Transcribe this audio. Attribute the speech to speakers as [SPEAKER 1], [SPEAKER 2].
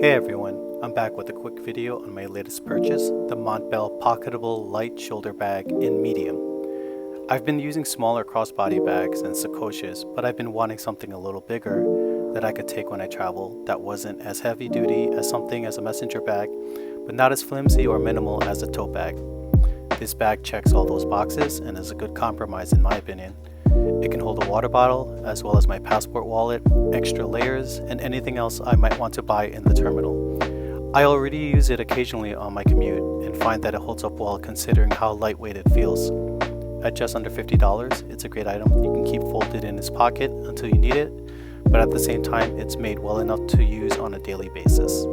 [SPEAKER 1] Hey everyone, I'm back with a quick video on my latest purchase, the Montbell Pocketable Light Shoulder Bag in medium. I've been using smaller crossbody bags and sacoches, but I've been wanting something a little bigger that I could take when I travel that wasn't as heavy duty as something as a messenger bag, but not as flimsy or minimal as a tote bag. This bag checks all those boxes and is a good compromise in my opinion. It can hold a water bottle, as well as my passport wallet, extra layers, and anything else I might want to buy in the terminal. I already use it occasionally on my commute and find that it holds up well considering how lightweight it feels. At just under $50, it's a great item you can keep folded in its pocket until you need it, but at the same time it's made well enough to use on a daily basis.